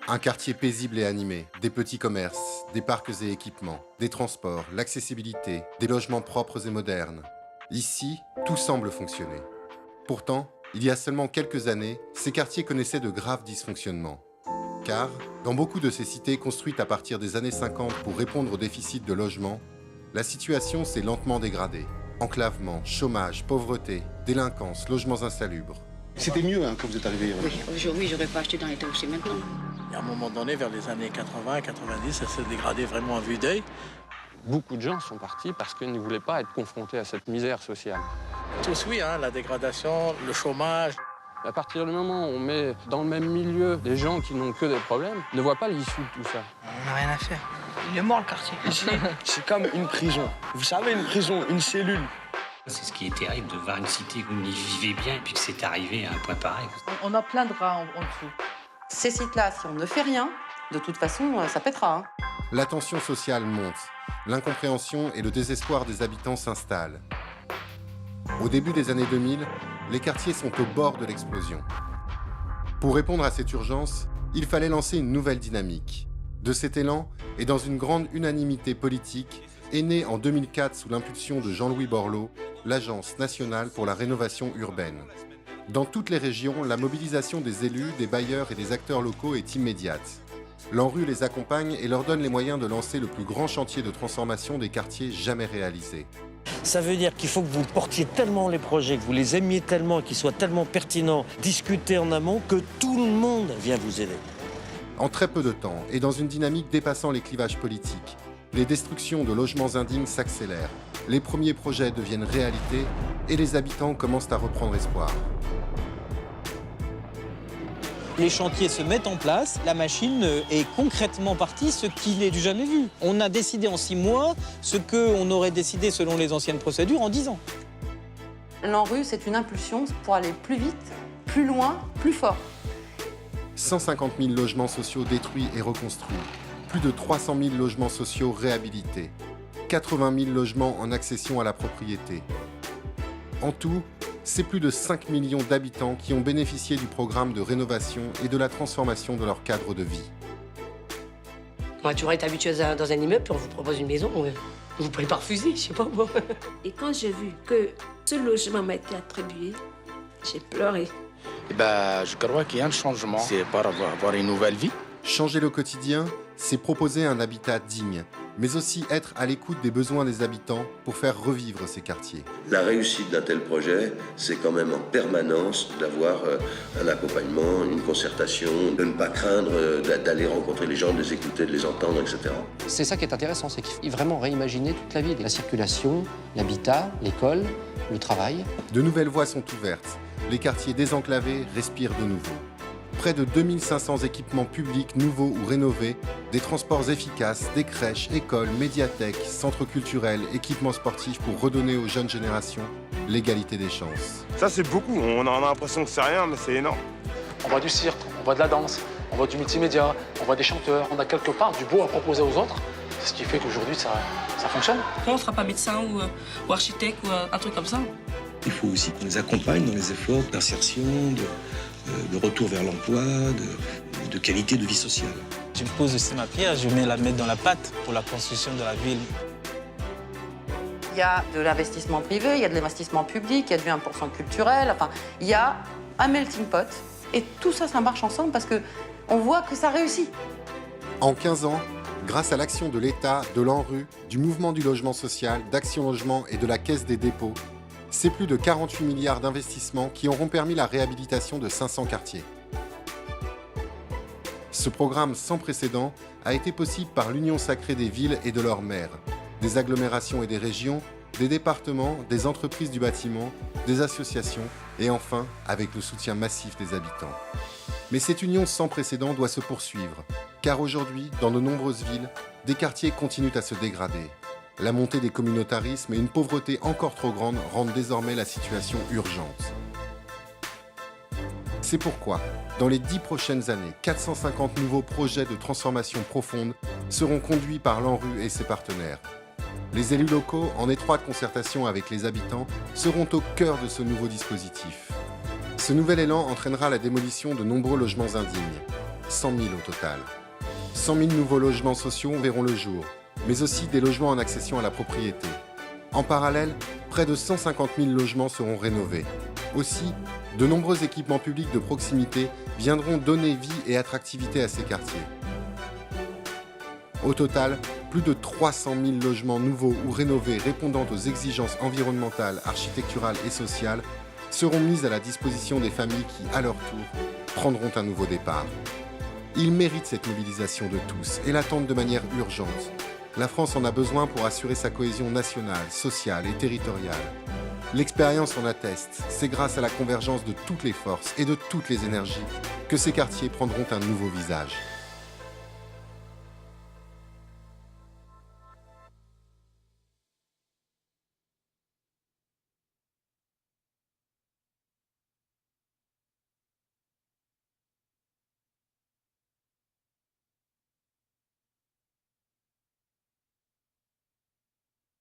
Un quartier paisible et animé, des petits commerces, des parcs et équipements, des transports, l'accessibilité, des logements propres et modernes. Ici, tout semble fonctionner. Pourtant, il y a seulement quelques années, ces quartiers connaissaient de graves dysfonctionnements. Car, dans beaucoup de ces cités construites à partir des années 50 pour répondre au déficit de logement, la situation s'est lentement dégradée. Enclavement, chômage, pauvreté, délinquance, logements insalubres. C'était mieux quand vous êtes arrivé. Oui, aujourd'hui, j'aurais pas acheté dans l'état où c'est maintenant. Et à un moment donné, vers les années 80, 90, ça s'est dégradé vraiment à vue d'œil. Beaucoup de gens sont partis parce qu'ils ne voulaient pas être confrontés à cette misère sociale. Tous, oui, la dégradation, le chômage. À partir du moment où on met dans le même milieu des gens qui n'ont que des problèmes, ne voient pas l'issue de tout ça. On n'a rien à faire. Il est mort, le quartier. Ici, c'est comme une prison. Vous savez, une prison, une cellule. C'est ce qui est terrible de voir une cité où on y vivait bien et puis que c'est arrivé à un point pareil. On a plein de rats en dessous. Ces sites-là, si on ne fait rien, de toute façon, ça pètera. La tension sociale monte, l'incompréhension et le désespoir des habitants s'installent. Au début des années 2000, les quartiers sont au bord de l'explosion. Pour répondre à cette urgence, il fallait lancer une nouvelle dynamique. De cet élan, et dans une grande unanimité politique, est née en 2004 sous l'impulsion de Jean-Louis Borloo, l'Agence nationale pour la rénovation urbaine. Dans toutes les régions, la mobilisation des élus, des bailleurs et des acteurs locaux est immédiate. L'ANRU les accompagne et leur donne les moyens de lancer le plus grand chantier de transformation des quartiers jamais réalisé. Ça veut dire qu'il faut que vous portiez tellement les projets, que vous les aimiez tellement, qu'ils soient tellement pertinents, discutés en amont, que tout le monde vient vous aider. En très peu de temps, et dans une dynamique dépassant les clivages politiques, les destructions de logements indignes s'accélèrent, les premiers projets deviennent réalité et les habitants commencent à reprendre espoir. Les chantiers se mettent en place, la machine est concrètement partie, ce qui n'est du jamais vu. On a décidé en 6 mois ce qu'on aurait décidé selon les anciennes procédures en 10 ans. L'ANRU, c'est une impulsion pour aller plus vite, plus loin, plus fort. 150 000 logements sociaux détruits et reconstruits, plus de 300 000 logements sociaux réhabilités, 80 000 logements en accession à la propriété. En tout, c'est plus de 5 millions d'habitants qui ont bénéficié du programme de rénovation et de la transformation de leur cadre de vie. On a toujours été habitué dans un immeuble, puis on vous propose une maison, vous ne pouvez pas refuser, je sais pas moi. Et quand j'ai vu que ce logement m'a été attribué, j'ai pleuré. Je crois qu'il y a un changement. C'est pour avoir une nouvelle vie. Changer le quotidien, c'est proposer un habitat digne, mais aussi être à l'écoute des besoins des habitants pour faire revivre ces quartiers. La réussite d'un tel projet, c'est quand même en permanence d'avoir un accompagnement, une concertation, de ne pas craindre d'aller rencontrer les gens, de les écouter, de les entendre, etc. C'est ça qui est intéressant, c'est qu'il faut vraiment réimaginer toute la ville. La circulation, l'habitat, l'école, le travail. De nouvelles voies sont ouvertes. Les quartiers désenclavés respirent de nouveau. Près de 2500 équipements publics nouveaux ou rénovés, des transports efficaces, des crèches, écoles, médiathèques, centres culturels, équipements sportifs pour redonner aux jeunes générations l'égalité des chances. Ça c'est beaucoup, on a l'impression que c'est rien, mais c'est énorme. On voit du cirque, on voit de la danse, on voit du multimédia, on voit des chanteurs, on a quelque part du beau à proposer aux autres. C'est ce qui fait qu'aujourd'hui ça fonctionne. Pourquoi on ne sera pas médecin ou architecte ou un truc comme ça? Il faut aussi qu'on les accompagne dans les efforts d'insertion, de retour vers l'emploi, de qualité de vie sociale. Je pose aussi ma pierre, je mets la mettre dans la pâte pour la construction de la ville. Il y a de l'investissement privé, il y a de l'investissement public, il y a du 1% culturel, enfin, il y a un melting pot. Et tout ça, ça marche ensemble parce qu'on voit que ça réussit. En 15 ans, grâce à l'action de l'État, de l'ANRU, du mouvement du logement social, d'Action Logement et de la Caisse des dépôts, c'est plus de 48 milliards d'investissements qui auront permis la réhabilitation de 500 quartiers. Ce programme sans précédent a été possible par l'union sacrée des villes et de leurs maires, des agglomérations et des régions, des départements, des entreprises du bâtiment, des associations et enfin avec le soutien massif des habitants. Mais cette union sans précédent doit se poursuivre, car aujourd'hui, dans de nombreuses villes, des quartiers continuent à se dégrader. La montée des communautarismes et une pauvreté encore trop grande rendent désormais la situation urgente. C'est pourquoi, dans les 10 prochaines années, 450 nouveaux projets de transformation profonde seront conduits par l'ANRU et ses partenaires. Les élus locaux, en étroite concertation avec les habitants, seront au cœur de ce nouveau dispositif. Ce nouvel élan entraînera la démolition de nombreux logements indignes. 100 000 au total. 100 000 nouveaux logements sociaux verront le jour, mais aussi des logements en accession à la propriété. En parallèle, près de 150 000 logements seront rénovés. Aussi, de nombreux équipements publics de proximité viendront donner vie et attractivité à ces quartiers. Au total, plus de 300 000 logements nouveaux ou rénovés répondant aux exigences environnementales, architecturales et sociales seront mis à la disposition des familles qui, à leur tour, prendront un nouveau départ. Ils méritent cette mobilisation de tous et l'attendent de manière urgente. La France en a besoin pour assurer sa cohésion nationale, sociale et territoriale. L'expérience en atteste, c'est grâce à la convergence de toutes les forces et de toutes les énergies que ces quartiers prendront un nouveau visage.